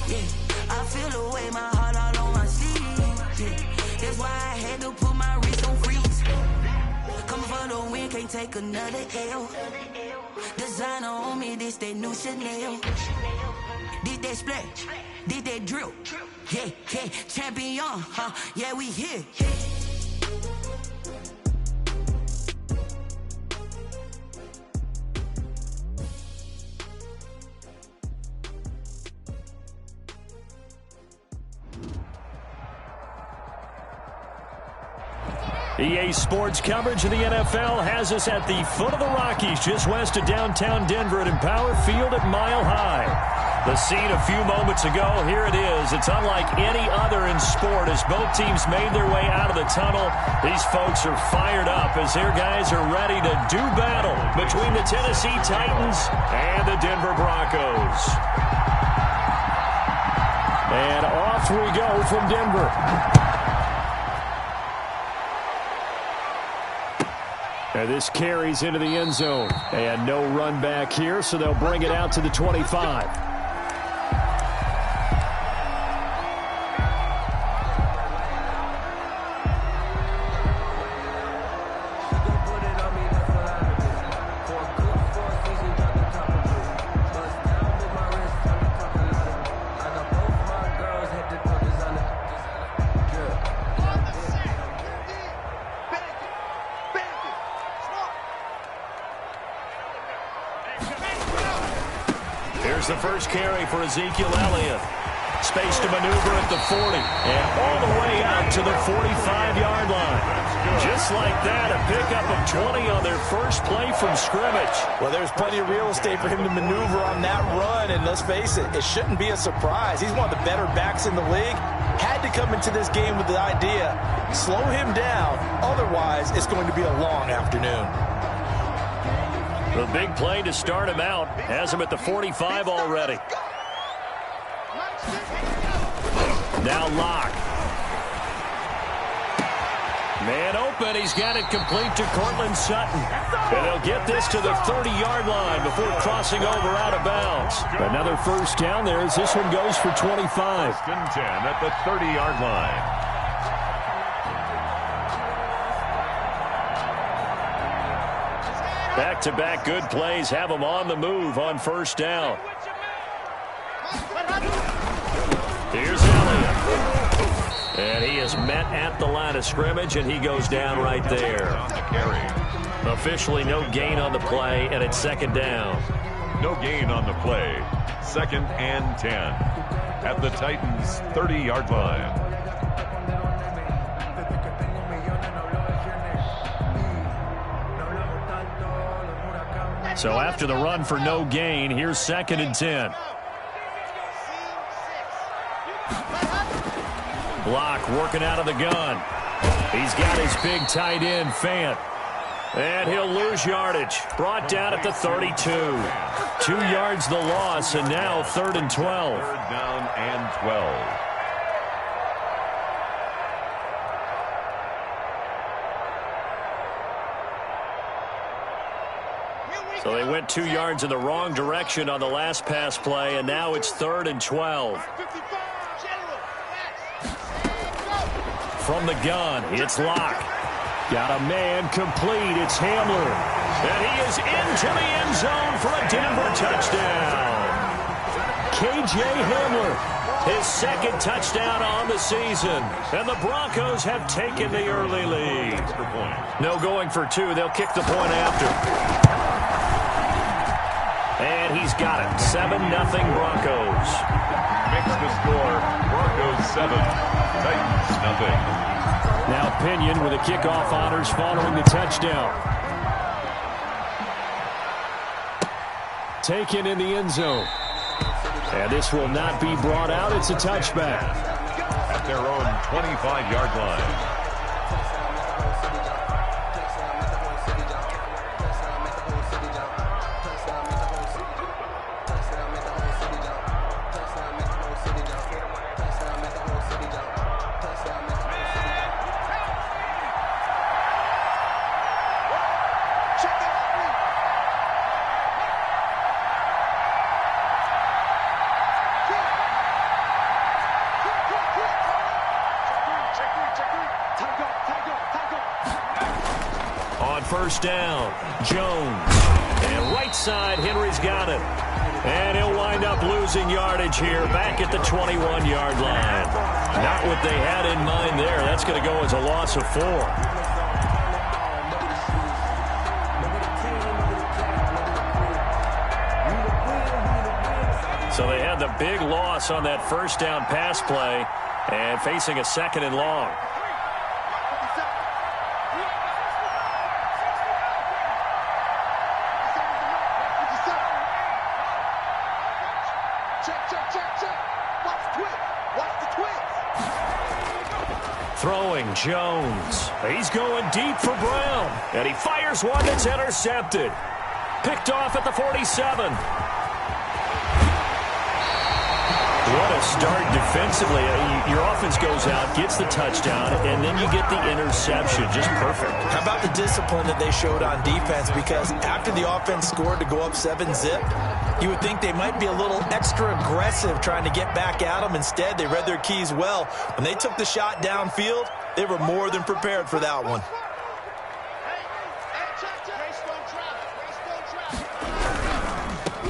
Yeah, I feel the way, my heart all on my sleeve. Yeah, that's why I had to put my wrist on freeze. Coming for the win, can't take another L. Designer on me, this that new Chanel. Did that splash, did that drill. Yeah, yeah, champion, huh? Yeah, we here. EA Sports coverage of the NFL has us at the foot of the Rockies, just west of downtown Denver at Empower Field at Mile High. The scene a few moments ago, here it is. It's unlike any other in sport as both teams made their way out of the tunnel. These folks are fired up as their guys are ready to do battle between the Tennessee Titans and the Denver Broncos. And off we go from Denver. And this carries into the end zone. And no run back here, so they'll bring it out to the 25. The first carry for Ezekiel Elliott. Space to maneuver at the 40. And all the way out to the 45-yard line. Just like that, a pickup of 20 on their first play from scrimmage. Well, there's plenty of real estate for him to maneuver on that run. And let's face it, it shouldn't be a surprise. He's one of the better backs in the league. Had to come into this game with the idea, slow him down. Otherwise, it's going to be a long afternoon. The big play to start him out has him at the 45 already. Now Locke. Man open. He's got it complete to Cortland Sutton. And they'll get this to the 30-yard line before crossing over out of bounds. Another first down there as this one goes for 25. 10 at the 30-yard line. Back-to-back good plays have them on the move on first down. Here's Elliott. And he is met at the line of scrimmage, and he goes down right there. Officially no gain on the play, and it's second down. No gain on the play. 2nd and 10 at the Titans' 30-yard line. So after the run for no gain, here's 2nd and 10. Block working out of the gun. He's got his big tight end, Fant. And he'll lose yardage. Brought down at the 32. 2 yards the loss, and now 3rd and 12. 3rd down and 12. So they went 2 yards in the wrong direction on the last pass play, and now it's 3rd and 12. From the gun, it's Locke. Got a man complete. It's Hamler. And he is into the end zone for a Denver touchdown. K.J. Hamler, his 2nd touchdown on the season. And the Broncos have taken the early lead. No going for 2. They'll kick the point after. And he's got it. 7-0 Broncos. Makes the score. Broncos 7, Titans nothing. Now Pinion with the kickoff honors following the touchdown. Taken in the end zone. And this will not be brought out. It's a touchback. At their own 25-yard line. first down. Jones. And right side, Henry's got it. And he'll wind up losing yardage here back at the 21-yard line. Not what they had in mind there. That's going to go as a loss of 4. So they had the big loss on that first down pass play and facing a 2nd and long. Throwing Jones. He's going deep for Brown. And he fires one that's intercepted. Picked off at the 47. What a start defensively. Your offense goes out, gets the touchdown, and then you get the interception. Just perfect. How about the discipline that they showed on defense? Because after the offense scored to go up 7-zip, you would think they might be a little extra aggressive trying to get back at them. Instead, they read their keys well. When they took the shot downfield, they were more than prepared for that one.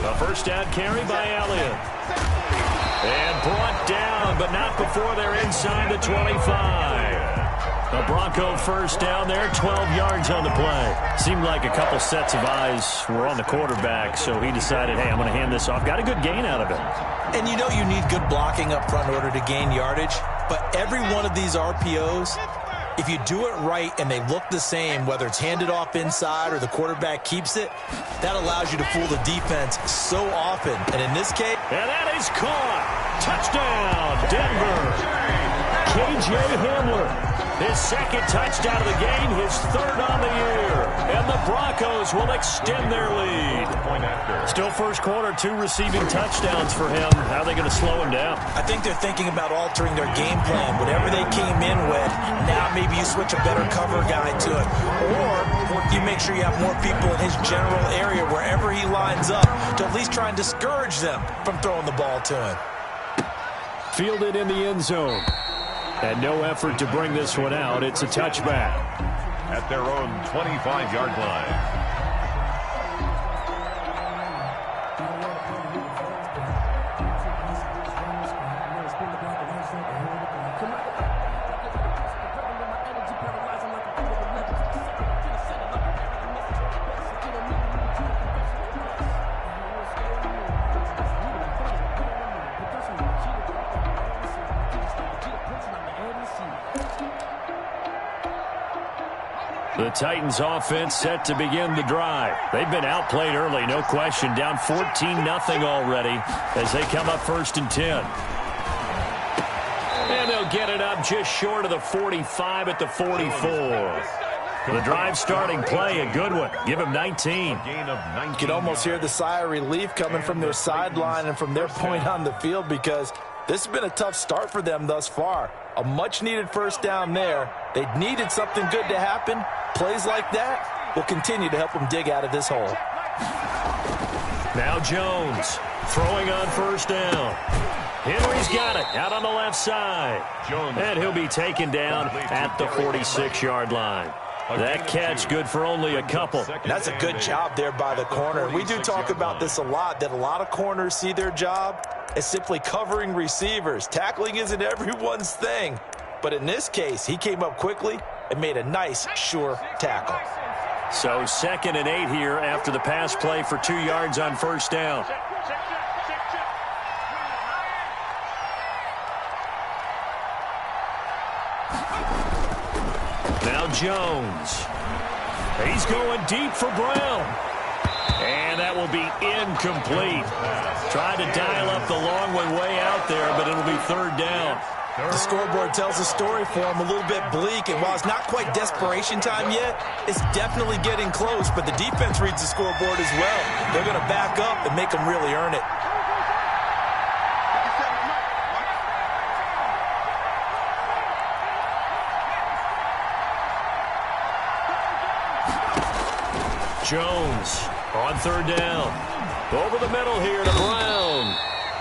A first down carry by Elliott. And brought down, but not before they're inside the 25. A Bronco first down there, 12 yards on the play. Seemed like a couple sets of eyes were on the quarterback, so he decided, hey, I'm going to hand this off. Got a good gain out of it. And you know you need good blocking up front in order to gain yardage, but every one of these RPOs, if you do it right and they look the same, whether it's handed off inside or the quarterback keeps it, that allows you to fool the defense so often. And in this case... And that is caught. Touchdown, Denver. K.J. Hamler. His 2nd touchdown of the game, his 3rd on the year. And the Broncos will extend their lead. Still first quarter, 2 receiving touchdowns for him. How are they going to slow him down? I think they're thinking about altering their game plan. Whatever they came in with, now maybe you switch a better cover guy to it. Or you make sure you have more people in his general area wherever he lines up to at least try and discourage them from throwing the ball to him. Fielded in the end zone. And no effort to bring this one out. It's a touchback. At their own 25-yard line. The Titans offense set to begin the drive. They've been outplayed early, no question. Down 14-0 already as they come up 1st and 10. And they'll get it up just short of the 45 at the 44. The drive starting play, a good one. Give him 19. You can almost hear the sigh of relief coming from their sideline and from their point on the field because this has been a tough start for them thus far. A much-needed first down there. They needed something good to happen. Plays like that will continue to help them dig out of this hole. Now Jones throwing on first down. Henry's got it out on the left side. And he'll be taken down at the 46-yard line. That catch good for only a couple. That's a good job there by the corner. We do talk about this a lot, that a lot of corners see their job as simply covering receivers. Tackling isn't everyone's thing. But in this case, he came up quickly and made a nice, sure tackle. So 2nd and 8 here after the pass play for 2 yards on first down. Now Jones. He's going deep for Brown. And that will be incomplete. Tried to dial up the long one way out there, but it'll be 3rd down. The scoreboard tells a story for him, a little bit bleak, and while it's not quite desperation time yet, it's definitely getting close, but the defense reads the scoreboard as well. They're going to back up and make them really earn it. Jones on 3rd down. Over the middle here to Brown.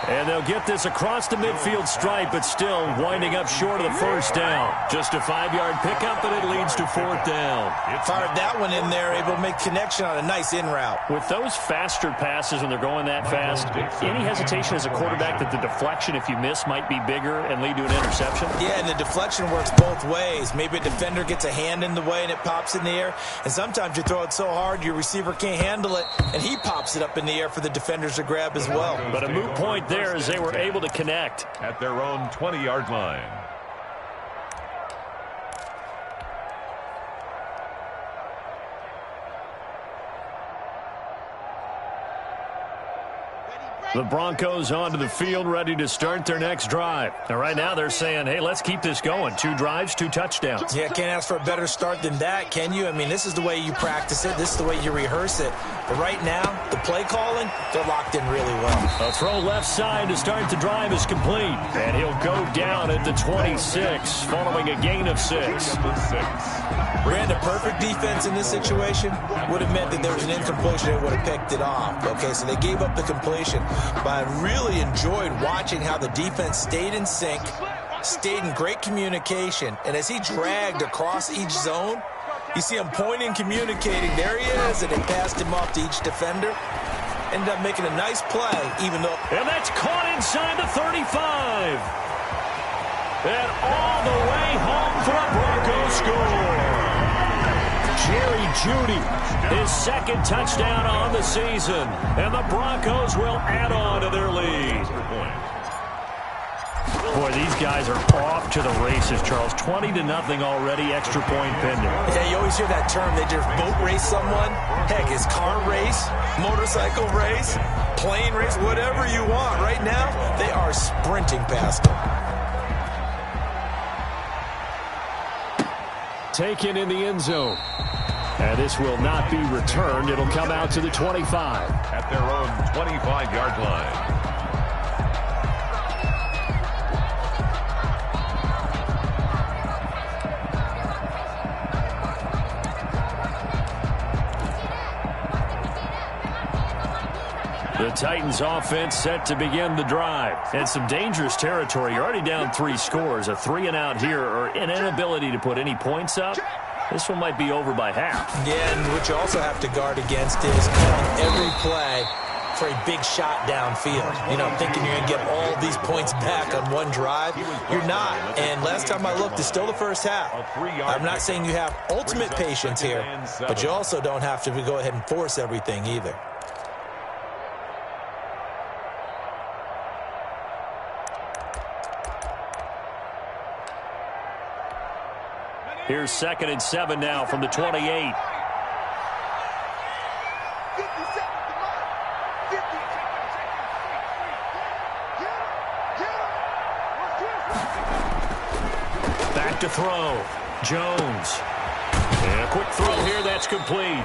And they'll get this across the midfield stripe, but still winding up short of the first down. Just a 5-yard pickup, and it leads to 4th down. Fired that one in there, able to make connection on a nice in route. With those faster passes when they're going that fast, any hesitation as a quarterback that the deflection, if you miss, might be bigger and lead to an interception? Yeah, and the deflection works both ways. Maybe a defender gets a hand in the way and it pops in the air. And sometimes you throw it so hard your receiver can't handle it, and he pops it up in the air for the defenders to grab as well. But a moot point there as they were able to connect. At their own 20-yard line. The Broncos onto the field, ready to start their next drive. And right now they're saying, hey, let's keep this going. 2 drives, 2 touchdowns. Yeah, can't ask for a better start than that, can you? I mean, this is the way you practice it. This is the way you rehearse it. But right now, the play calling, they're locked in really well. A throw left side to start the drive is complete. And he'll go down at the 26, following a gain of 6. Ran a perfect defense in this situation. Would have meant that there was an incompletion and would have picked it off. Okay, so they gave up the completion. But I really enjoyed watching how the defense stayed in sync, stayed in great communication. And as he dragged across each zone, you see him pointing, communicating. There he is, and they passed him off to each defender. Ended up making a nice play, even though... And that's caught inside the 35. And all the way home for a Broncos score. Jerry Jeudy, his 2nd touchdown on the season. And the Broncos will add on to their lead. Boy, these guys are off to the races, Charles. 20-0 already, extra point pending. Yeah, you always hear that term. They just boat race someone. Heck, it's car race, motorcycle race, plane race, whatever you want. Right now, they are sprinting past them. Taken in the end zone. And this will not be returned. It'll come out to the 25. At their own 25-yard line. The Titans offense set to begin the drive. And some dangerous territory. You're already down 3 scores. A 3-and-out here or an inability to put any points up. This one might be over by half. Yeah, and what you also have to guard against is calling every play for a big shot downfield. You know, thinking you're going to get all these points back on one drive. You're not. And last time I looked, it's still the first half. I'm not saying you have ultimate patience here, but you also don't have to go ahead and force everything either. Here's 2nd and 7 now from the 28. Back to throw. Jones. And a quick throw here, that's complete.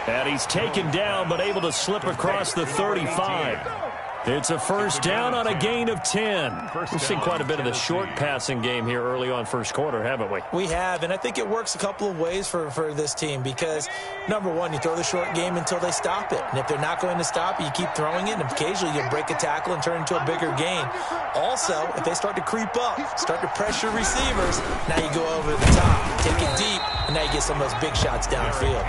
And he's taken down, but able to slip across the 35. It's a first down on a gain of 10. We've seen quite a bit of the short passing game here early on first quarter, haven't we? We have, and I think it works a couple of ways for this team because, number one, you throw the short game until they stop it. And if they're not going to stop it, you keep throwing it, and occasionally you'll break a tackle and turn it into a bigger gain. Also, if they start to creep up, start to pressure receivers, now you go over the top, take it deep, and now you get some of those big shots downfield.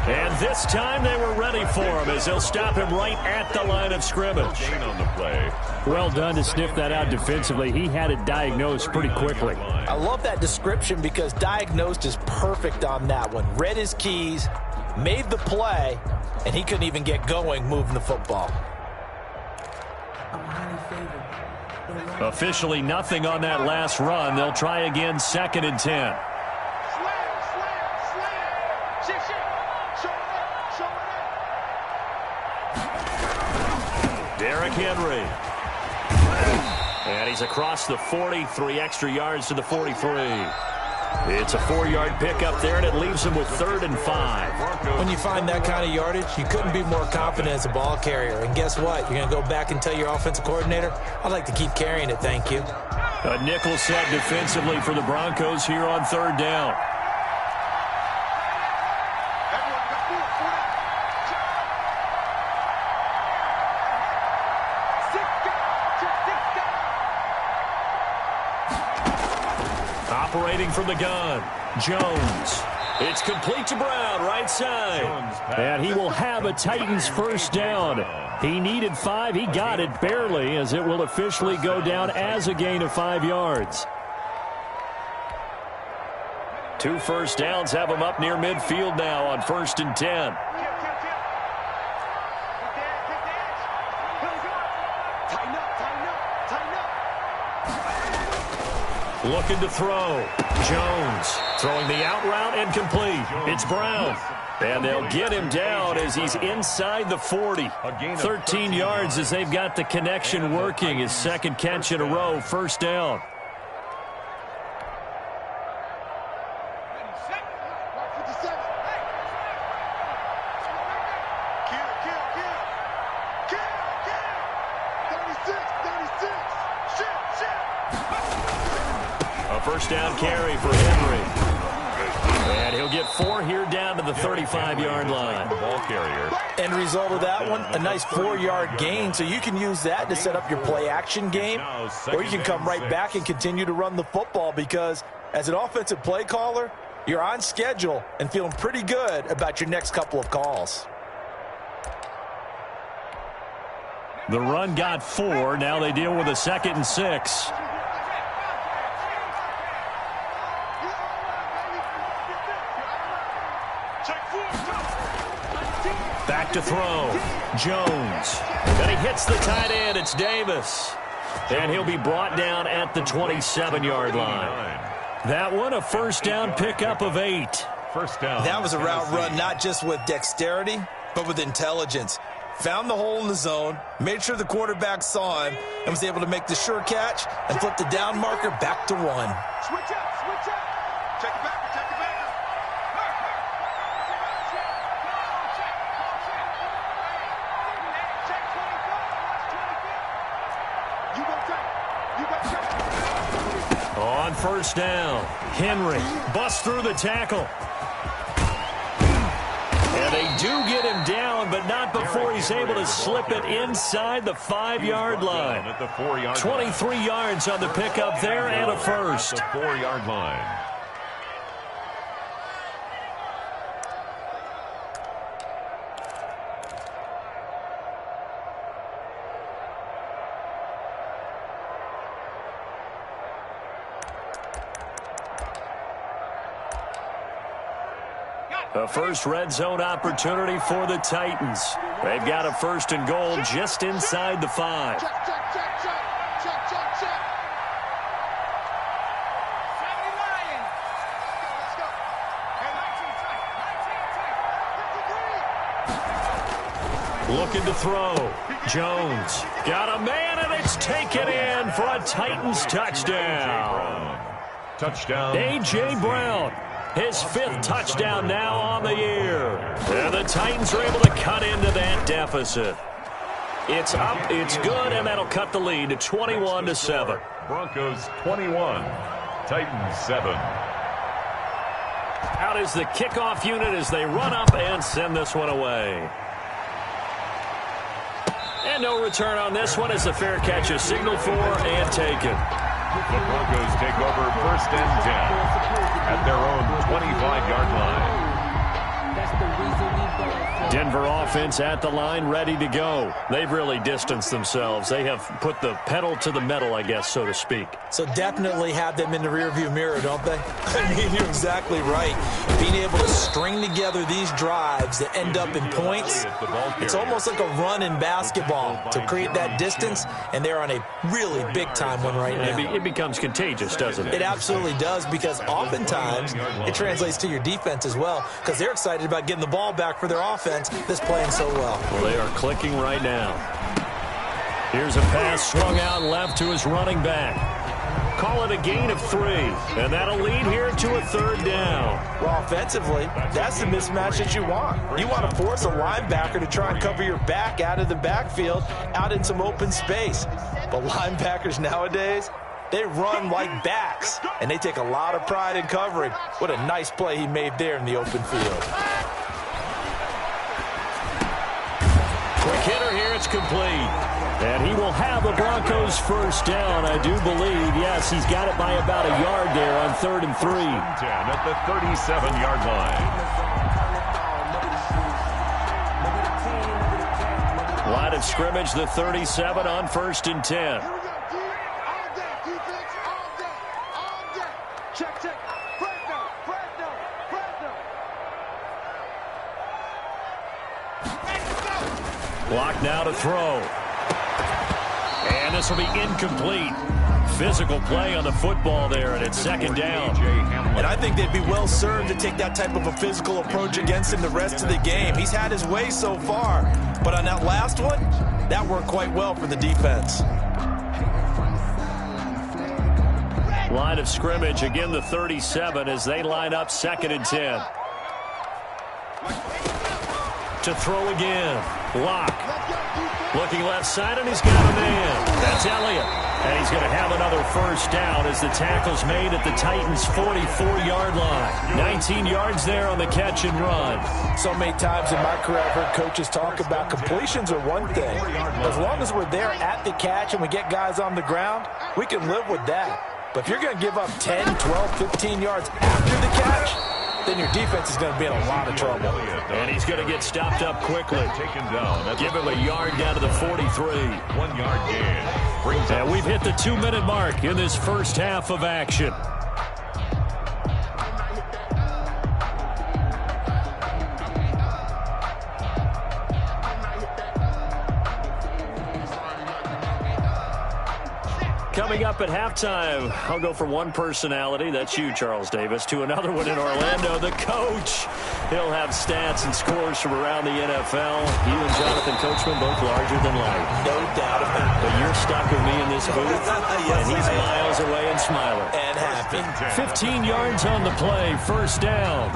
And this time they were ready for him as they'll stop him right at the line of scrimmage. On the play. Well done to sniff that out defensively. He had it diagnosed pretty quickly. I love that description because diagnosed is perfect on that one. Read his keys, made the play, and he couldn't even get going moving the football. Officially nothing on that last run. They'll try again, 2nd and 10. Derrick Henry. And he's across the 40, 3 extra yards to the 43. It's a 4-yard pickup there, and it leaves him with 3rd and 5. When you find that kind of yardage, you couldn't be more confident as a ball carrier. And guess what? You're going to go back and tell your offensive coordinator, I'd like to keep carrying it, thank you. A nickel set defensively for the Broncos here on 3rd down. Operating from the gun, Jones. It's complete to Brown, right side. And he will have a Titans first down. He needed 5. He got it barely, as it will officially go down as a gain of 5 yards. 2 first downs have him up near midfield now on 1st and 10. Looking to throw. Jones throwing the out route and complete. It's Brown. And they'll get him down as he's inside the 40. 13 yards as they've got the connection working. His second catch in a row, first down. First down carry for Henry. And he'll get 4 here down to the 35-yard line. Ball carrier. End result of that one, a nice 4-yard gain. So you can use that to set up your play-action game, or you can come right back and continue to run the football, because as an offensive play caller, you're on schedule and feeling pretty good about your next couple of calls. The run got 4. Now they deal with a 2nd and 6. Back to throw. Jones. And he hits the tight end. It's Davis. And he'll be brought down at the 27-yard line. That one, a first down pickup of 8. First down. That was a route run not just with dexterity, but with intelligence. Found the hole in the zone, made sure the quarterback saw him, and was able to make the sure catch and flip the down marker back to 1. Switch out, switch out. Check it back, check it back. On first down, Henry busts through the tackle. And they do get him down, but not before he's able to slip it inside the 5-yard line. 23 yards on the pickup there and a first. 4-yard line. A first red zone opportunity for the Titans. They've got a first and goal just inside the 5. Check, check, check, check, check, check, check. 79. Let's go. Hey, 19. Looking to throw. Jones got a man, and it's taken in for a Titans touchdown. Touchdown. A.J. Brown. His 5th touchdown now on the year. And the Titans are able to cut into that deficit. It's up, it's good, and that'll cut the lead to 21-7. Broncos 21, Titans 7. Out is the kickoff unit as they run up and send this one away. And no return on this one as the fair catch is signaled for and taken. The Broncos take over first and 10 at their own 25-yard line. Denver offense at the line, ready to go. They've really distanced themselves. They have put the pedal to the metal, I guess, so to speak. So definitely have them in the rearview mirror, don't they? I mean, you're exactly right. Being able to string together these drives that end up in points, it's almost like a run in basketball to create that distance, and they're on a really big-time one right now. It becomes contagious, doesn't it? It absolutely does, because oftentimes it translates to your defense as well, because they're excited about getting the ball back for their offense that's playing so well. Well, they are clicking right now. Here's a pass swung out left to his running back. Call it a gain of 3, and that'll lead here to a 3rd down. Well, offensively, that's the mismatch that you want. You want to force a linebacker to try and cover your back out of the backfield, out in some open space. But linebackers nowadays, they run like backs, and they take a lot of pride in covering. What a nice play he made there in the open field. Quick hitter here. It's complete. And he will have the Broncos first down, I do believe. Yes, he's got it by about a yard there on 3rd and 3. 10 at the 37-yard line. Line of scrimmage, the 37 on 1st and 10. Clock now to throw. And this will be incomplete. Physical play on the football there, and it's 2nd down. And I think they'd be well served to take that type of a physical approach against him the rest of the game. He's had his way so far, but on that last one, that worked quite well for the defense. Line of scrimmage, again the 37 as they line up 2nd and 10. To throw again. Lock. Looking left side, and he's got a man. That's Elliott. And he's going to have another first down as the tackle's made at the Titans' 44-yard line. 19 yards there on the catch and run. So many times in my career, I've heard coaches talk about completions are one thing. As long as we're there at the catch and we get guys on the ground, we can live with that. But if you're going to give up 10, 12, 15 yards after the catch, then your defense is going to be in a lot of trouble. And he's going to get stopped up quickly. Taken down. Give him a yard down to the 43. 1 yard gain. And we've hit the 2-minute mark in this first half of action. Coming up at halftime, I'll go from one personality, that's you, Charles Davis, to another one in Orlando, the coach. He'll have stats and scores from around the NFL. You and Jonathan Coachman both larger than life. No doubt about it. But you're stuck with me in this booth, Yes, and he's miles away and smiling. And happy. 15 yards on the play, first down.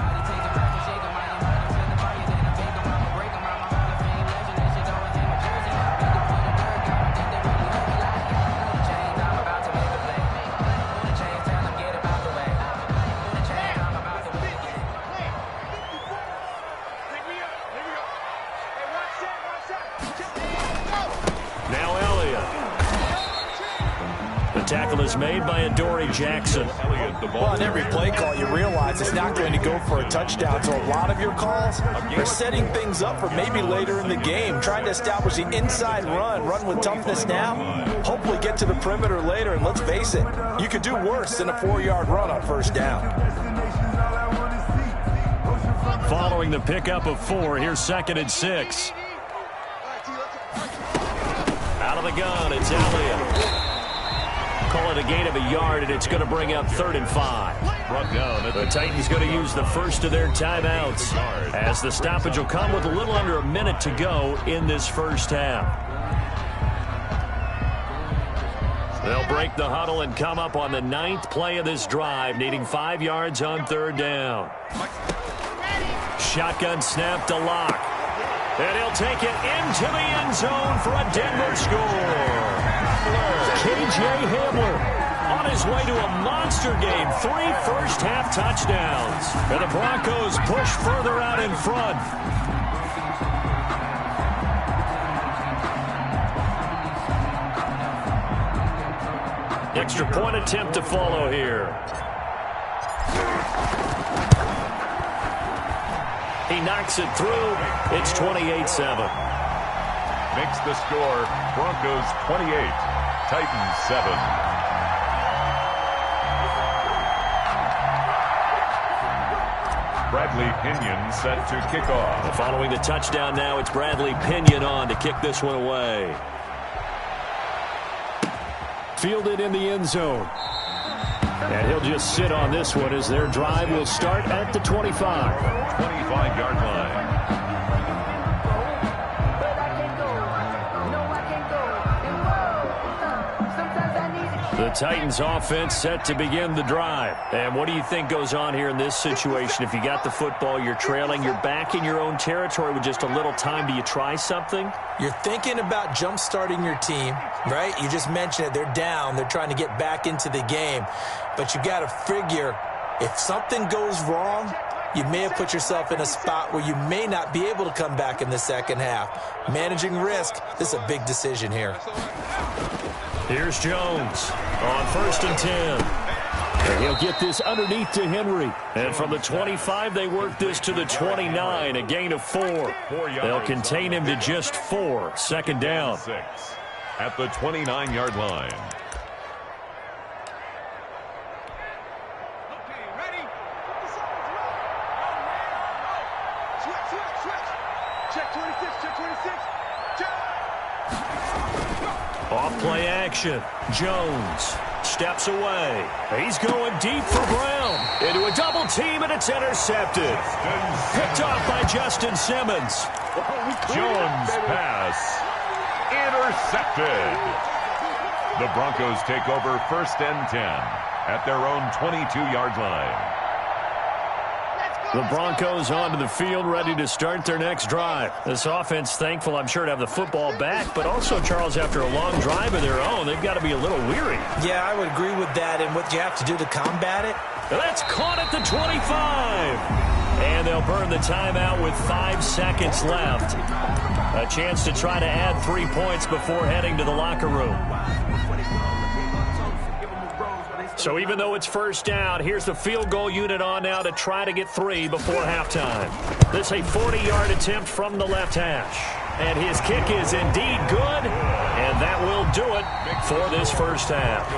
Tackle is made by Adoree Jackson. Well, on every play call, you realize it's not going to go for a touchdown. So a lot of your calls are setting things up for maybe later in the game, trying to establish the inside run with toughness now, hopefully get to the perimeter later. And let's face it, you could do worse than a 4-yard run on first down. Following the pickup of 4, here's 2nd and 6. Out of the gun, it's Elliott. Call it a gain of a yard, and it's going to bring up 3rd and 5. Brought down. The Titans going to use the first of their timeouts as the stoppage will come with a little under a minute to go in this first half. They'll break the huddle and come up on the 9th play of this drive, needing 5 yards on 3rd down. Shotgun snap to Lock. And he'll take it into the end zone for a Denver score. K.J. Hamler on his way to a monster game. 3 first-half touchdowns. And the Broncos push further out in front. Extra point attempt to follow here. He knocks it through. It's 28-7. Makes the score Broncos 28, Titans 7. Bradley Pinion set to kick off. Following the touchdown now, it's Bradley Pinion on to kick this one away. Fielded in the end zone. And he'll just sit on this one as their drive will start at the 25. 25-yard line. The Titans offense set to begin the drive. And what do you think goes on here in this situation? If you got the football, you're trailing, you're back in your own territory with just a little time. Do you try something? You're thinking about jump-starting your team, right? You just mentioned it. They're down. They're trying to get back into the game. But you got to figure, if something goes wrong, you may have put yourself in a spot where you may not be able to come back in the second half. Managing risk, this is a big decision here. Here's Jones on 1st and 10. And he'll get this underneath to Henry. And from the 25, they work this to the 29, a gain of 4. They'll contain him to just 4. Second down. At the 29-yard line. Off play action. Jones steps away. He's going deep for Brown. Into a double team, and it's intercepted. Picked off by Justin Simmons. Jones pass. Intercepted. The Broncos take over 1st and 10 at their own 22-yard line. The Broncos onto the field, ready to start their next drive. This offense, thankful, I'm sure, to have the football back, but also, Charles, after a long drive of their own, they've got to be a little weary. Yeah, I would agree with that, and what you have to do to combat it. That's caught at the 25. And they'll burn the timeout with 5 seconds left. A chance to try to add 3 points before heading to the locker room. So even though it's first down, here's the field goal unit on now to try to get 3 before halftime. This is a 40-yard attempt from the left hash. And his kick is indeed good, and that will do it for this first half.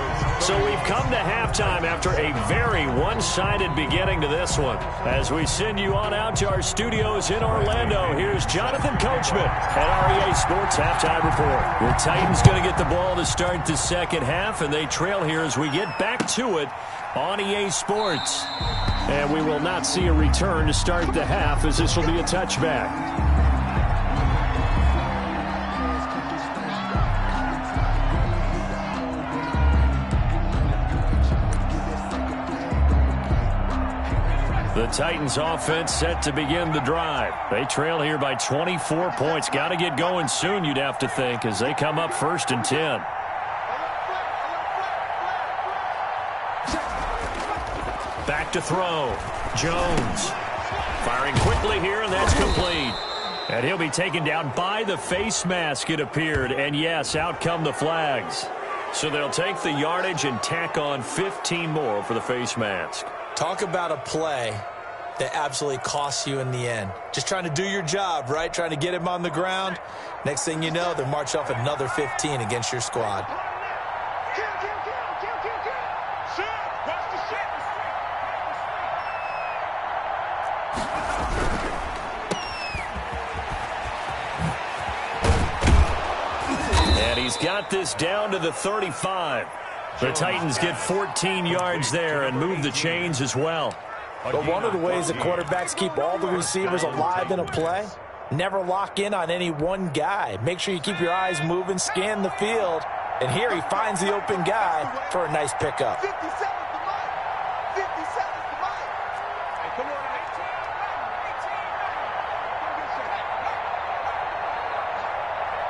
So we've come to halftime after a very one-sided beginning to this one. As we send you on out to our studios in Orlando, here's Jonathan Coachman at REA Sports Halftime Report. The Titans going to get the ball to start the second half, and they trail here as we get back to it on EA Sports. And we will not see a return to start the half, as this will be a touchback. The Titans offense set to begin the drive. They trail here by 24 points. Got to get going soon, you'd have to think, as they come up 1st and 10. Back to throw. Jones firing quickly here, and that's complete. And he'll be taken down by the face mask, it appeared. And yes, out come the flags. So they'll take the yardage and tack on 15 more for the face mask. Talk about a play that absolutely costs you in the end. Just trying to do your job, right? Trying to get him on the ground. Next thing you know, they'll march off another 15 against your squad. And he's got this down to the 35. The Titans get 14 yards there and move the chains as well. But one of the ways the quarterbacks keep all the receivers alive in a play, never lock in on any one guy. Make sure you keep your eyes moving, scan the field. And here he finds the open guy for a nice pickup. 50 seconds to Mike. 50 seconds to Mike. Hey, come on, 18.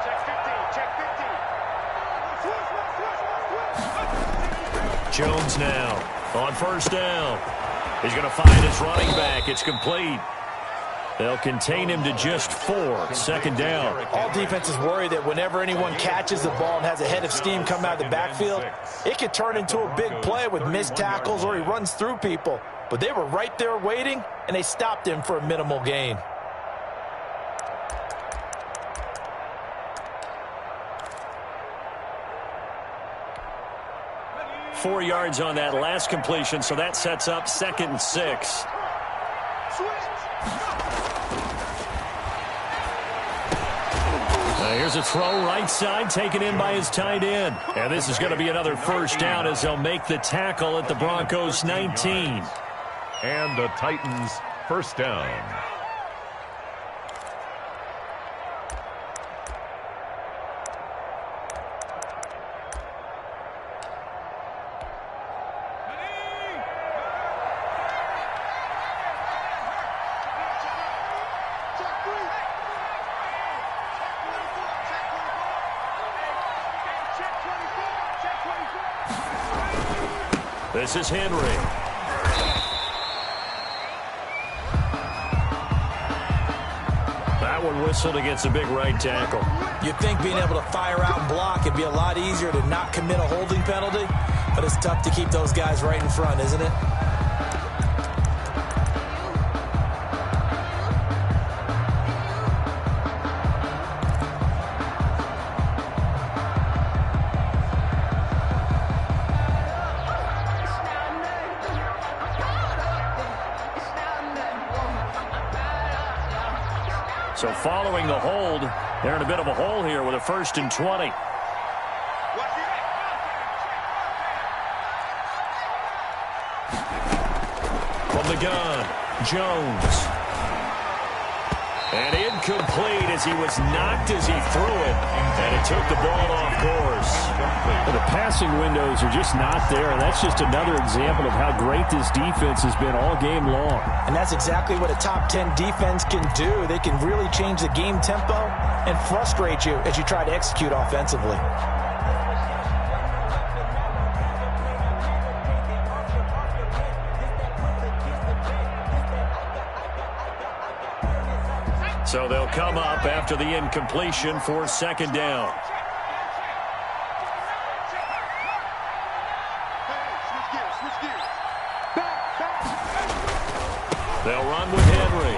Check 15, check 15. Jones now on 1st down. He's going to find his running back. It's complete. They'll contain him to just 4. 2nd down. All defenses worry that whenever anyone catches the ball and has a head of steam come out of the backfield, it could turn into a big play with missed tackles or he runs through people. But they were right there waiting, and they stopped him for a minimal gain. Four yards on that last completion, so that sets up 2nd and 6. Here's a throw right side taken in by his tight end. And this is going to be another first down as they'll make the tackle at the Broncos 19. And the Titans first down. This is Henry. That one whistled against a big right tackle. You'd think being able to fire out and block it'd be a lot easier to not commit a holding penalty, but it's tough to keep those guys right in front, isn't it? So following the hold, they're in a bit of a hole here with a 1st and 20. From the gun, Jones. And incomplete as he was knocked as he threw it. And it took the ball off course. Well, the passing windows are just not there. And that's just another example of how great this defense has been all game long. And that's exactly what a top 10 defense can do. They can really change the game tempo and frustrate you as you try to execute offensively. So they'll come up after the incompletion for 2nd down. They'll run with Henry.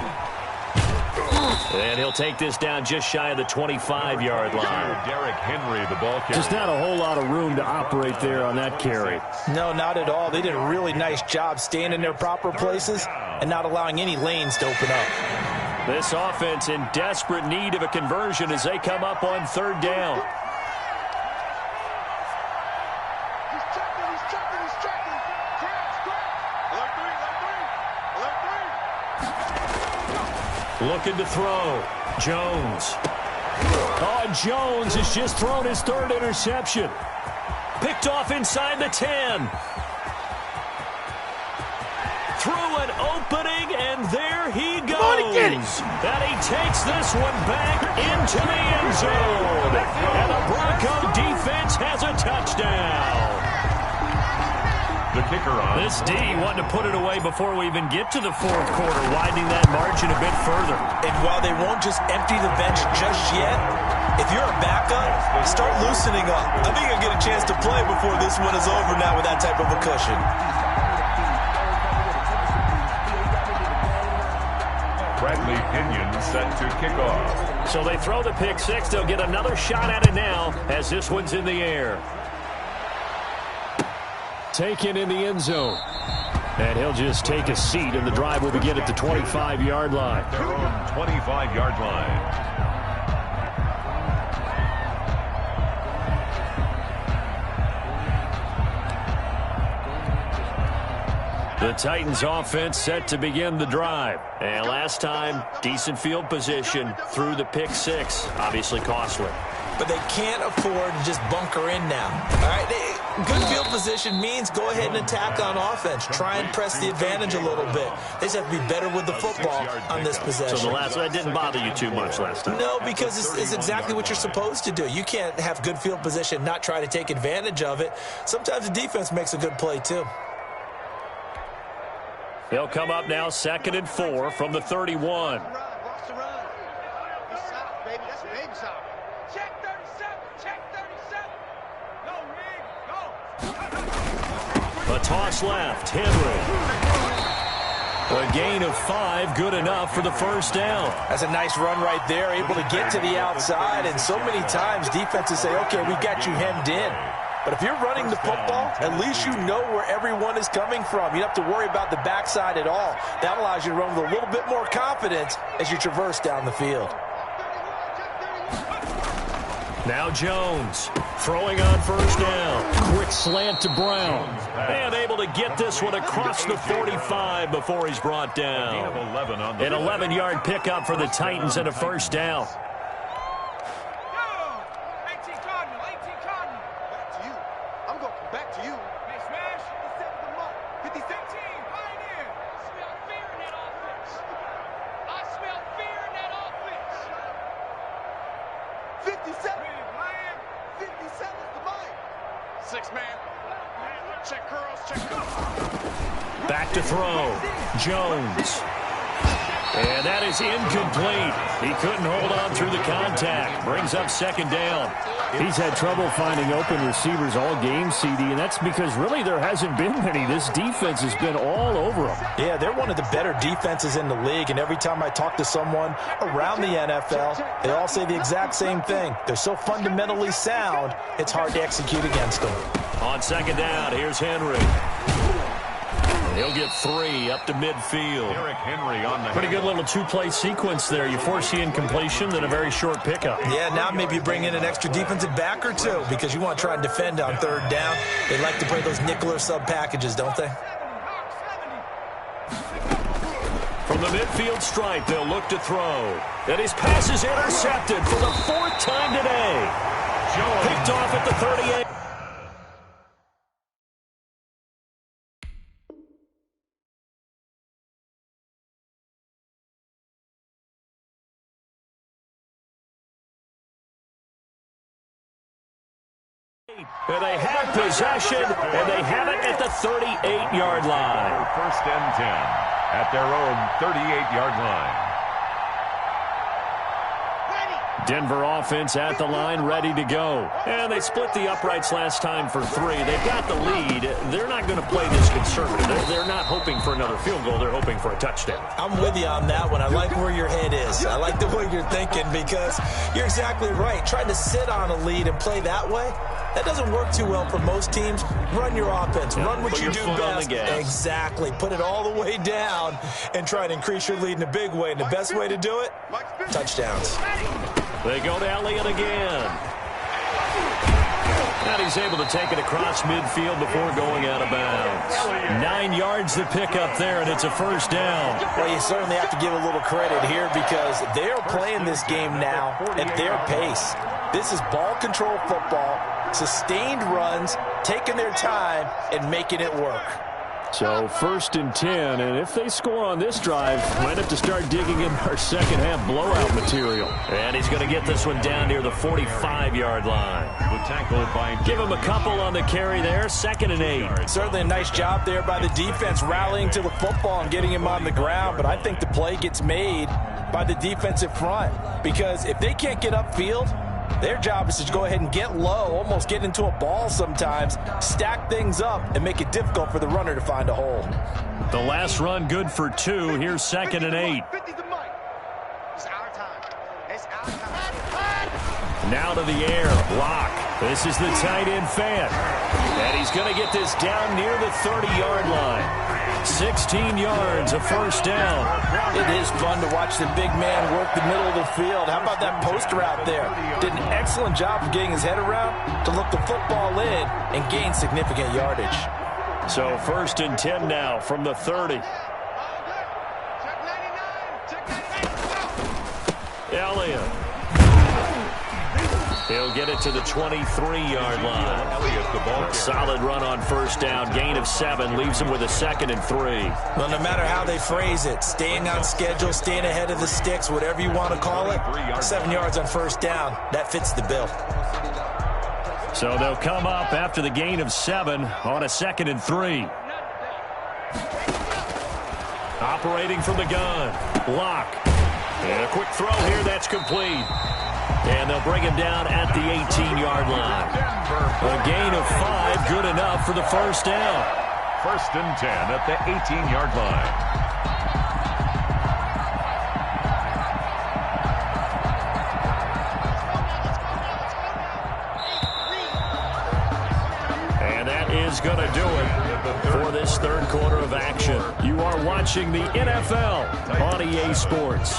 And he'll take this down just shy of the 25-yard line. Derrick Henry, the ball carrier. Just not a whole lot of room to operate there on that carry. No, not at all. They did a really nice job staying in their proper places and not allowing any lanes to open up. This offense in desperate need of a conversion as they come up on 3rd down. He's checking. Alert 3. Looking to throw. Jones. Oh, and Jones has just thrown his 3rd interception. Picked off inside the 10. Through an opening, and there he goes. And he takes this one back into the end zone. And the Bronco defense has a touchdown. The kicker on. This D wanted to put it away before we even get to the 4th quarter, widening that margin a bit further. And while they won't just empty the bench just yet, if you're a backup, start loosening up. I think you'll get a chance to play before this one is over now with that type of a cushion. Bradley Pinion set to kick off. So they throw the pick 6. They'll get another shot at it now as this one's in the air. Taken in the end zone. And he'll just take a seat, and the drive will begin at the 25-yard line. Their own 25-yard line. The Titans offense set to begin the drive. And last time, decent field position through the pick 6. Obviously costly. But they can't afford to just bunker in now. All right, good field position means go ahead and attack on offense. Try and press the advantage a little bit. They just have to be better with the football on this possession. So the last one didn't bother you too much last time? No, because it's exactly what you're supposed to do. You can't have good field position, not try to take advantage of it. Sometimes the defense makes a good play too. They'll come up now 2nd and 4 from the 31. A toss left. Henry. A gain of 5, good enough for the 1st down. That's a nice run right there, able to get to the outside. And so many times defenses say, okay, we got you hemmed in. But if you're running the football, at least you know where everyone is coming from. You don't have to worry about the backside at all. That allows you to run with a little bit more confidence as you traverse down the field. Now Jones throwing on 1st down. Quick slant to Brown. And able to get this one across the 45 before he's brought down. An 11-yard pickup for the Titans and a 1st down. Back to you. Hey, Smash. The 7th of the month. 50 cent team. Pioneer. I smell fear in that offense. I smell fear in that offense. 57. 57 is the mine. 6-man. Check curls. Check curls. Back to throw. Jones. And that is incomplete. He couldn't hold on through the contact. Brings up second down. He's had trouble finding open receivers all game, CD, and that's because really there hasn't been many. This defense has been all over them. Yeah, they're one of the better defenses in the league, and every time I talk to someone around the NFL, they all say the exact same thing. They're so fundamentally sound, it's hard to execute against them. On second down, here's Henry. He'll get 3 up to midfield. Derrick Henry on the Pretty good little two-play sequence there. You force the incompletion, then a very short pickup. Yeah, now maybe you bring in an extra defensive back or two because you want to try and defend on third down. They like to play those nickel or sub packages, don't they? From the midfield stripe, they'll look to throw. And his pass is intercepted for the 4th time today. Picked off at the 38. And they have possession, and they have it at the 38-yard line. First and 10 at their own 38-yard line. Denver offense at the line, ready to go. And they split the uprights last time for 3. They've got the lead. They're not going to play this conservative. They're not hoping for another field goal. They're hoping for a touchdown. I'm with you on that one. I like where your head is. I like the way you're thinking because you're exactly right. Trying to sit on a lead and play that way, that doesn't work too well for most teams. Run your offense. Run what you do best. Exactly. Put it all the way down and try to increase your lead in a big way. And the best way to do it, touchdowns. They go to Elliott again. And he's able to take it across midfield before going out of bounds. 9 yards to pick up there, and it's a first down. Well, you certainly have to give a little credit here because they're playing this game now at their pace. This is ball control football, sustained runs, taking their time, and making it work. So first and 10, and if they score on this drive, might have to start digging in our second half blowout material. And he's going to get this one down near the 45-yard line. The tackle by Give him a couple on the carry there, 2nd and 8. Certainly a nice job there by the defense rallying to the football and getting him on the ground, but I think the play gets made by the defensive front because if they can't get upfield, their job is to go ahead and get low, almost get into a ball sometimes, stack things up, and make it difficult for the runner to find a hole. The last run good for 2. Here's 2nd and 8. Now to the air. Lock. This is the tight end fan. And he's going to get this down near the 30-yard line. 16 yards, a first down. It is fun to watch the big man work the middle of the field. How about that post route there? Did an excellent job of getting his head around to look the football in and gain significant yardage. So 1st and 10 now from the 30. Elliott. He'll get it to the 23-yard line. A solid run on first down. Gain of 7 leaves him with a 2nd and 3. Well, no matter how they phrase it, staying on schedule, staying ahead of the sticks, whatever you want to call it, 7 yards on first down, that fits the bill. So they'll come up after the gain of 7 on a 2nd and 3. Operating from the gun. Lock. And a quick throw here, that's complete. And they'll bring him down at the 18-yard line. A gain of 5, good enough for the first down. 1st and 10 at the 18-yard line. And that is going to do it for this 3rd quarter of action. You are watching the NFL on EA Sports.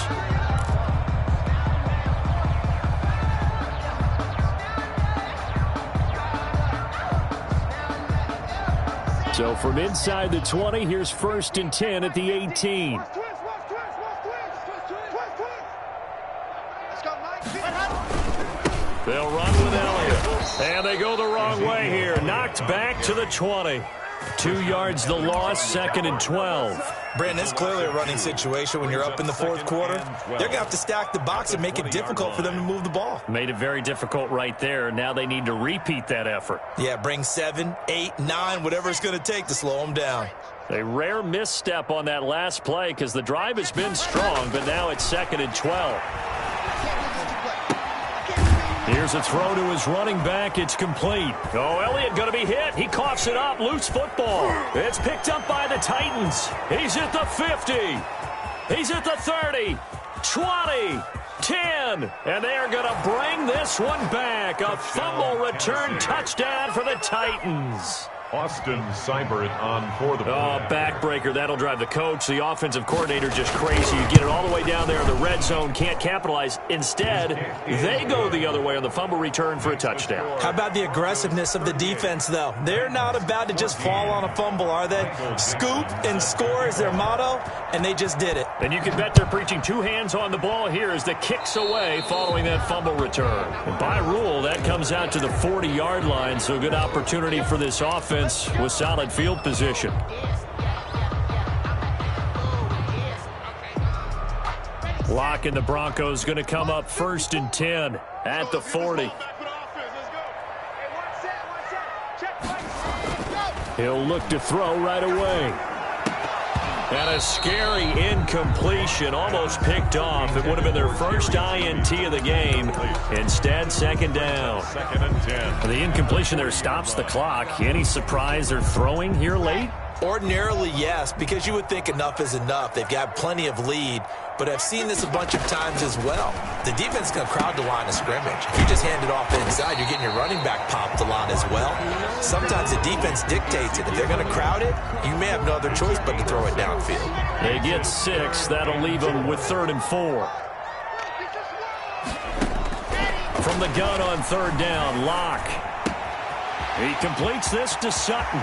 So from inside the 20, here's 1st and 10 at the 18. They'll run with Elliott. And they go the wrong way here. Knocked back to the 20. 2 yards the loss, 2nd and 12. Brandon, it's clearly a running situation when you're up in the fourth quarter. They're going to have to stack the box and make it difficult for them to move the ball. Made it very difficult right there. Now they need to repeat that effort. Yeah, bring 7, 8, 9, whatever it's going to take to slow them down. A rare misstep on that last play because the drive has been strong, but now it's 2nd and 12. Here's a throw to his running back. It's complete. Oh, Elliott going to be hit. He coughs it up. Loose football. It's picked up by the Titans. He's at the 50. He's at the 30, 20, 10. And they are going to bring this one back. A fumble return touchdown for the Titans. Austin Seibert on for the play. Backbreaker. That'll drive the coach. The offensive coordinator just crazy. You get it all the way down there in the red zone. Can't capitalize. Instead, they go the other way on the fumble return for a touchdown. How about the aggressiveness of the defense, though? They're not about to just fall on a fumble, are they? Scoop and score is their motto, and they just did it. And you can bet they're preaching 2 hands on the ball here as the kicks away following that fumble return. And by rule, that comes out to the 40-yard line, so a good opportunity for this offense with solid field position. Locke and the Broncos going to come up 1st and 10 at the 40. He'll look to throw right away. And a scary incompletion, almost picked off. It would have been their first INT of the game. Instead, 2nd down. 2nd and 10. The incompletion there stops the clock. Any surprise they're throwing here late? Ordinarily, yes, because you would think enough is enough. They've got plenty of lead, but I've seen this a bunch of times as well. The defense is going to crowd the line of scrimmage. If you just hand it off inside, you're getting your running back popped a lot as well. Sometimes the defense dictates it. If they're going to crowd it, you may have no other choice but to throw it downfield. They get 6. That'll leave them with 3rd and 4. From the gun on 3rd down, Locke. He completes this to Sutton.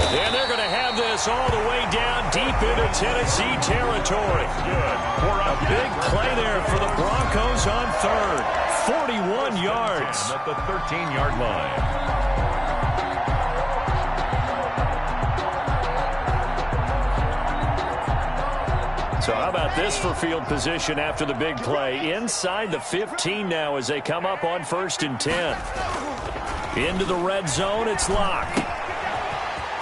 And they're going to have this all the way down deep into Tennessee territory. A big play there for the Broncos on 3rd. 41 yards. At the 13-yard line. So how about this for field position after the big play? Inside the 15 now as they come up on 1st and 10. Into the red zone, it's Locke.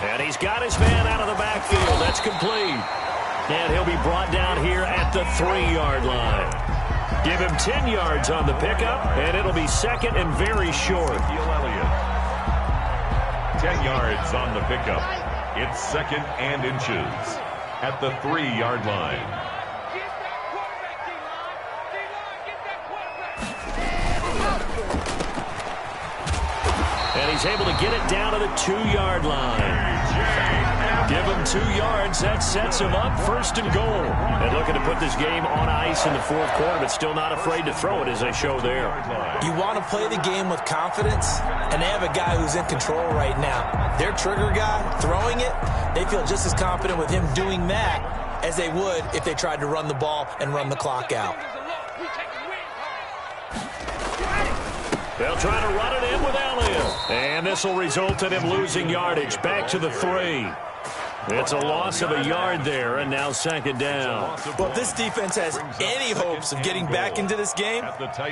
And he's got his man out of the backfield. That's complete. And he'll be brought down here at the 3-yard line. Give him 10 yards on the pickup, and it'll be 2nd and very short. 10 yards on the pickup. It's 2nd and inches at the 3-yard line. And he's able to get it down to the 2-yard line. Give him 2 yards. That sets him up 1st and goal. And looking to put this game on ice in the 4th quarter, but still not afraid to throw it as they show there. You want to play the game with confidence, and they have a guy who's in control right now. Their trigger guy, throwing it, they feel just as confident with him doing that as they would if they tried to run the ball and run the clock out. They'll try to run it in with Elliott. And this will result in him losing yardage. Back to the 3. It's a loss of a yard there, and now 2nd down. Well, if this defense has any hopes of getting back into this game,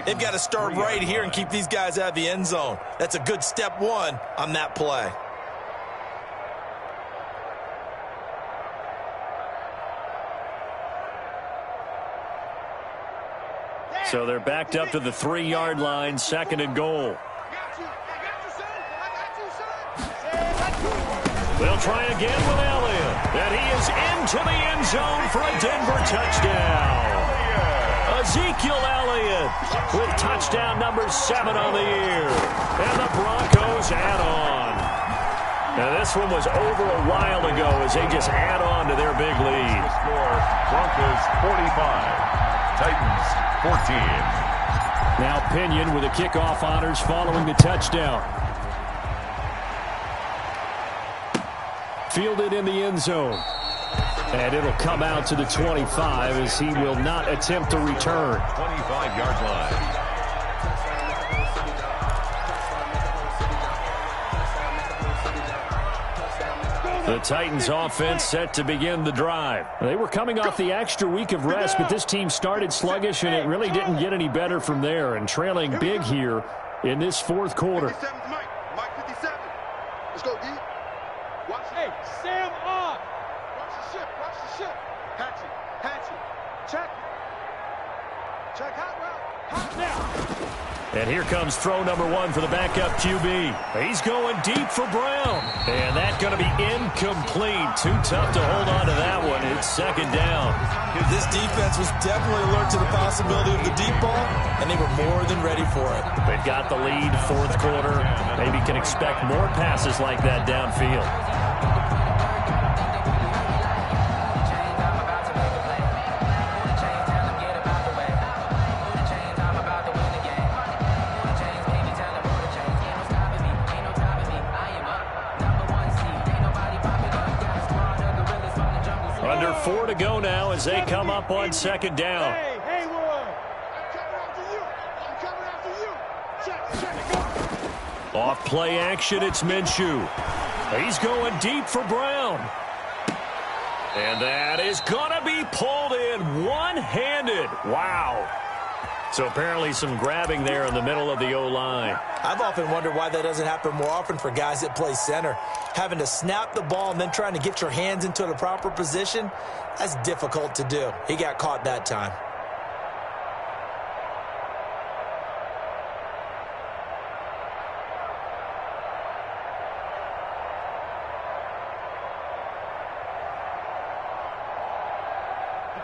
they've got to start right here and keep these guys out of the end zone. That's a good step 1 on that play. So they're backed up to the 3-yard line, 2nd and goal. They'll try again with Elliott. And he is into the end zone for a Denver touchdown. Ezekiel Elliott with touchdown number 7 on the year. And the Broncos add on. Now this one was over a while ago as they just add on to their big lead. Score, Broncos 45, Titans 14. Now Pinion with the kickoff honors following the touchdown. Fielded in the end zone. And it'll come out to the 25 as he will not attempt to return. 25-yard line. The Titans offense set to begin the drive. They were coming off the extra week of rest, but this team started sluggish, and it really didn't get any better from there, and trailing big here in this fourth quarter. 57's Mike. Mike 57. Let's go, D. Watch it. Hey, Sam on. Watch the ship. Watch the ship. Hatchet. Hatchet. Check. Check hot route. Hot now. And here comes throw number 1 for the backup QB. He's going deep for Brown. And that's going to be incomplete. Too tough to hold on to that one. It's second down. This defense was definitely alert to the possibility of the deep ball, and they were more than ready for it. They've got the lead, fourth quarter. Maybe can expect more passes like that downfield. Under 4 to go now as they come up on second down. Hey, Haywood. I'm coming after you. I'm coming after you. Check, go. Off play action, it's Minshew. He's going deep for Brown. And that is going to be pulled in one-handed. Wow. So apparently some grabbing there in the middle of the O-line. I've often wondered why that doesn't happen more often for guys that play center. Having to snap the ball and then trying to get your hands into the proper position, that's difficult to do. He got caught that time.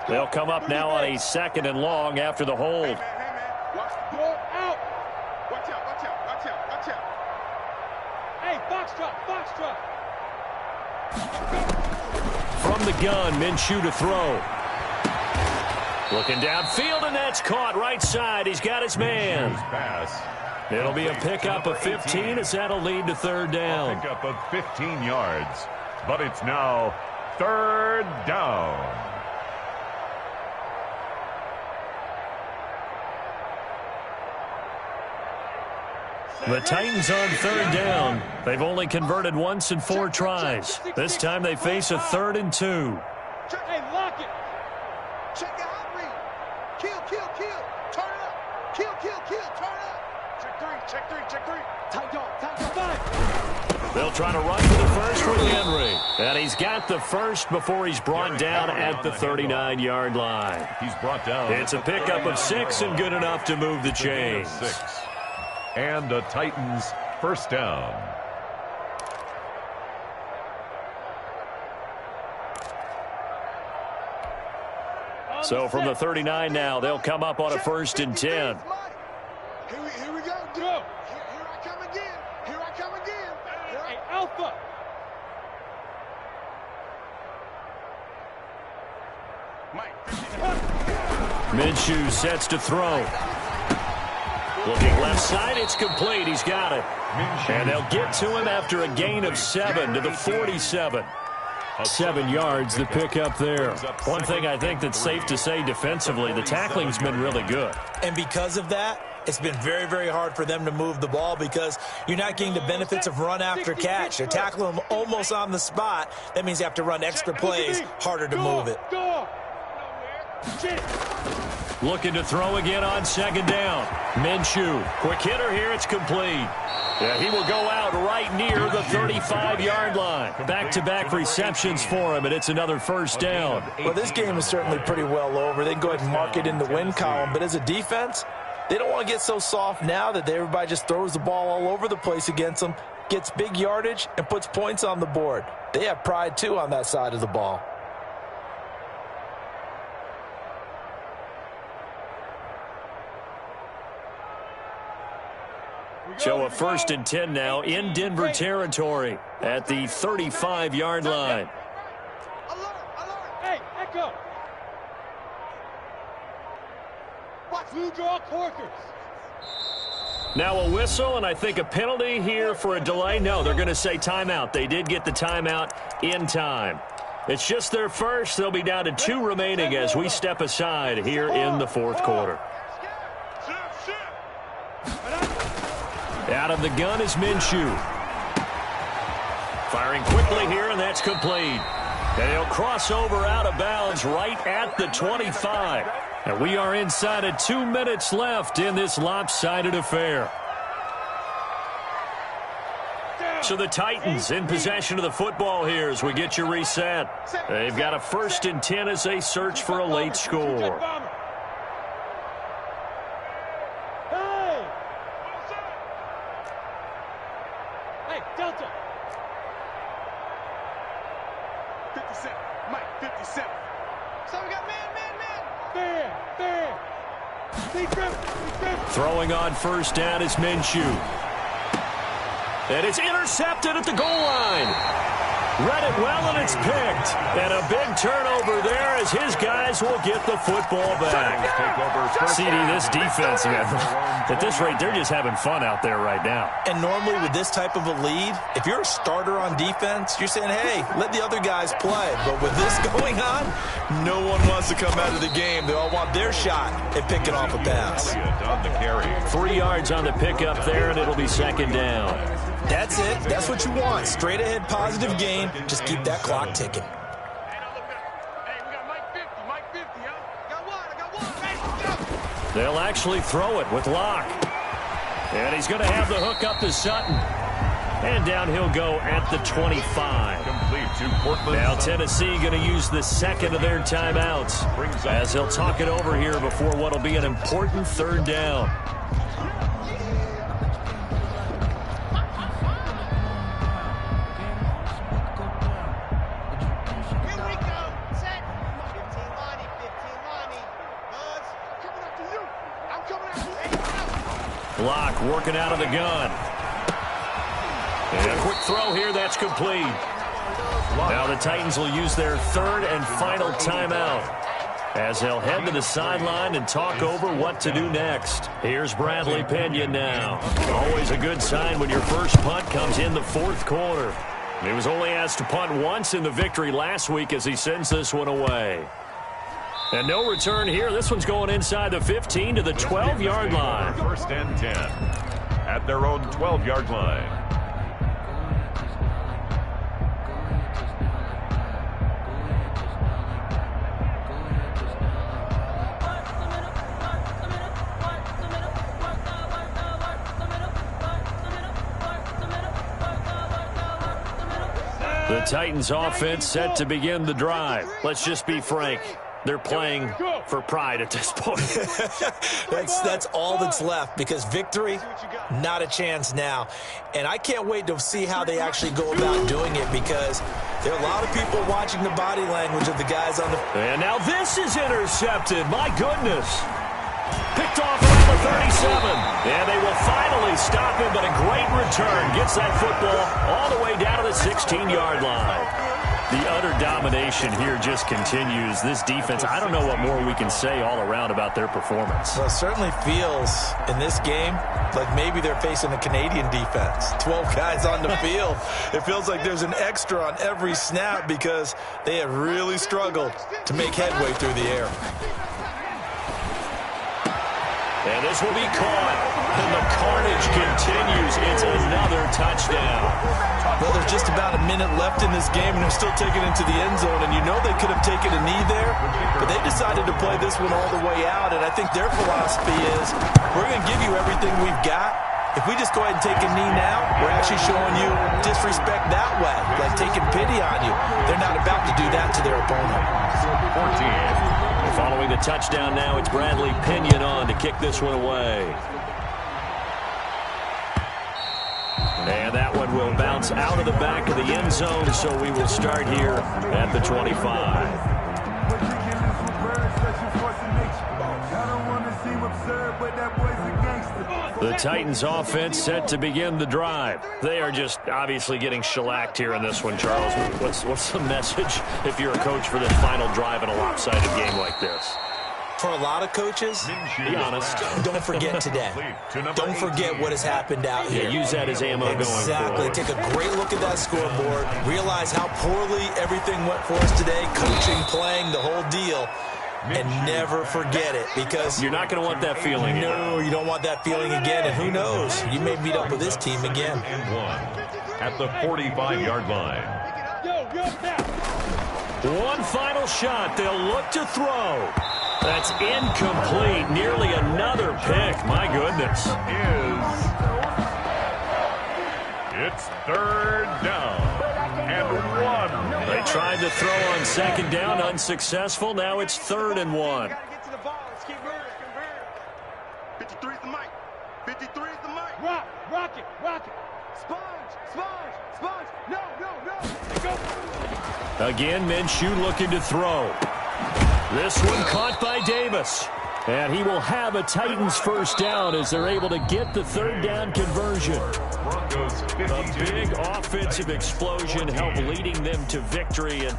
They'll come up now on a second and long after the hold. Hey, man. Watch the door out. Watch out, watch out, watch out, watch out. Hey, Foxtrot. From the gun, Minshew to throw. Looking downfield, and that's caught right side. He's got his man. It'll be a pickup of 15 as that'll lead to third down. A pickup of 15 yards, but it's now third down. The Titans on third down. They've only converted once in 4 tries. This time they face a 3rd and 2. Hey, lock it. Check the hot read. Kill. Turn it up. Kill. Turn it up. Check three. Tight dog. They'll try to run for the first with Henry. And he's got the first before he's brought down at the 39-yard line. He's brought down. It's a pickup of 6 and good enough to move the chains. And the Titans first down. So from the 39 now, they'll come up on a 1st and 10. Here we go. Here I come again. Hey, Alpha. Minshew sets to throw. Looking left side, it's complete. He's got it. And they'll get to him after a gain of 7 to the 47. 7 yards, the pickup there. One thing I think that's safe to say defensively, the tackling's been really good. And because of that, it's been very, very hard for them to move the ball because you're not getting the benefits of run after catch. They're tackling them almost on the spot. That means you have to run extra plays, harder to move it. Looking to throw again on second down. Minshew, quick hitter here, it's complete. Yeah, he will go out right near the 35-yard line. Back-to-back receptions for him, and it's another first down. Well, this game is certainly pretty well over. They can go ahead and mark it in the win column, but as a defense, they don't want to get so soft now that everybody just throws the ball all over the place against them, gets big yardage, and puts points on the board. They have pride, too, on that side of the ball. So a 1st and 10 now in Denver territory at the 35-yard line. Alert. Hey, Echo. Watch blue draw corkers. Now a whistle, and I think a penalty here for a delay. No, they're going to say timeout. They did get the timeout in time. It's just their first. They'll be down to 2 remaining as we step aside here in the fourth quarter. Out of the gun is Minshew. Firing quickly here, and that's complete. And he'll cross over out of bounds right at the 25. And we are inside of 2 minutes left in this lopsided affair. So the Titans in possession of the football here as we get you reset. They've got a 1st and 10 as they search for a late score. Hey, Delta. 57. Mike, 57. So we got man. Fair. Throwing on 1st down is Minshew. And it's intercepted at the goal line. Read it well, and it's picked. And a big turnover there as his guys will get the football back. CD, this defense, at this rate, they're just having fun out there right now. And normally with this type of a lead, if you're a starter on defense, you're saying, hey, let the other guys play. But with this going on, no one wants to come out of the game. They all want their shot at picking off a pass. 3 yards on the pickup there, and it'll be 2nd down. That's it. That's what you want. Straight ahead, positive gain. Just keep that clock ticking. Hey, we got Mike 50, I got one. They'll actually throw it with Locke. And he's going to have the hook up to Sutton. And down he'll go at the 25. Now Tennessee going to use the 2nd of their timeouts as they'll talk it over here before what will be an important 3rd down. Locke working out of the gun. And a quick throw here, that's complete. Now the Titans will use their 3rd and final timeout as they'll head to the sideline and talk over what to do next. Here's Bradley Pinion now. Always a good sign when your first punt comes in the 4th quarter. He was only asked to punt once in the victory last week as he sends this one away. And no return here. This one's going inside the 15 to the 12-yard line. 1st and 10 at their own 12-yard line. The Titans offense set to begin the drive. Let's just be frank. They're playing for pride at this point. That's all that's left because victory, not a chance now. And I can't wait to see how they actually go about doing it because there are a lot of people watching the body language of the guys on the... And now this is intercepted. My goodness. Picked off around the 37. And they will finally stop him, but a great return. Gets that football all the way down to the 16-yard line. The utter domination here just continues. This defense, I don't know what more we can say all around about their performance. Well, it certainly feels in this game like maybe they're facing a Canadian defense. 12 guys on the field. It feels like there's an extra on every snap because they have really struggled to make headway through the air. And this will be caught. And the carnage continues. It's another touchdown. Well, there's just about a minute left in this game, and they're still taking it into the end zone. And you know they could have taken a knee there, but they decided to play this one all the way out. And I think their philosophy is, we're going to give you everything we've got. If we just go ahead and take a knee now, we're actually showing you disrespect that way, like taking pity on you. They're not about to do that to their opponent. 14. Following the touchdown now, it's Bradley Pinion on to kick this one away. And that one will bounce out of the back of the end zone, so we will start here at the 25. The Titans offense set to begin the drive. They are just obviously getting shellacked here in this one, Charles. What's the message if you're a coach for this final drive in a lopsided game like this? For a lot of coaches, be honest. Don't forget today. Don't forget what has happened out here. Yeah, use that as ammo going forward. Exactly. Take a great look at that scoreboard. Realize how poorly everything went for us today. Coaching, playing, the whole deal. And never forget it because you're not going to want that feeling. No, you don't want that feeling again. And who knows? You may meet up with this team again. at the 45-yard line. One final shot. They'll look to throw. That's incomplete. Nearly another pick. My goodness. It's third down and 1. They tried to throw on second down, unsuccessful. Now it's 3rd and 1. Get to the ball. Let's keep moving. 53 is the mic. 53 is the mic. Rock it. Sponge. No. Go. Again, Minshew looking to throw. This one caught by Davis. And he will have a Titans first down as they're able to get the 3rd down conversion. A big offensive explosion helped leading them to victory. And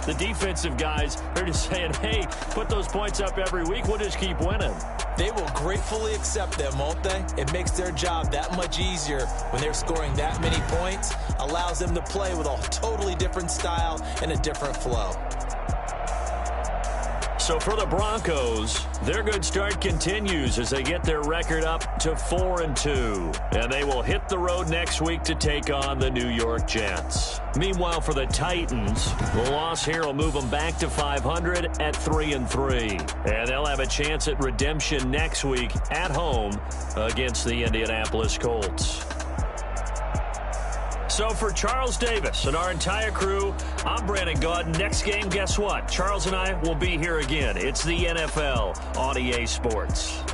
the defensive guys are just saying, hey, put those points up every week. We'll just keep winning. They will gratefully accept them, won't they? It makes their job that much easier when they're scoring that many points. Allows them to play with a totally different style and a different flow. So for the Broncos, their good start continues as they get their record up to 4-2. And they will hit the road next week to take on the New York Jets. Meanwhile, for the Titans, the loss here will move them back to 500 at 3-3. And they'll have a chance at redemption next week at home against the Indianapolis Colts. So for Charles Davis and our entire crew, I'm Brandon Gaudin. Next game, guess what? Charles and I will be here again. It's the NFL on EA Sports.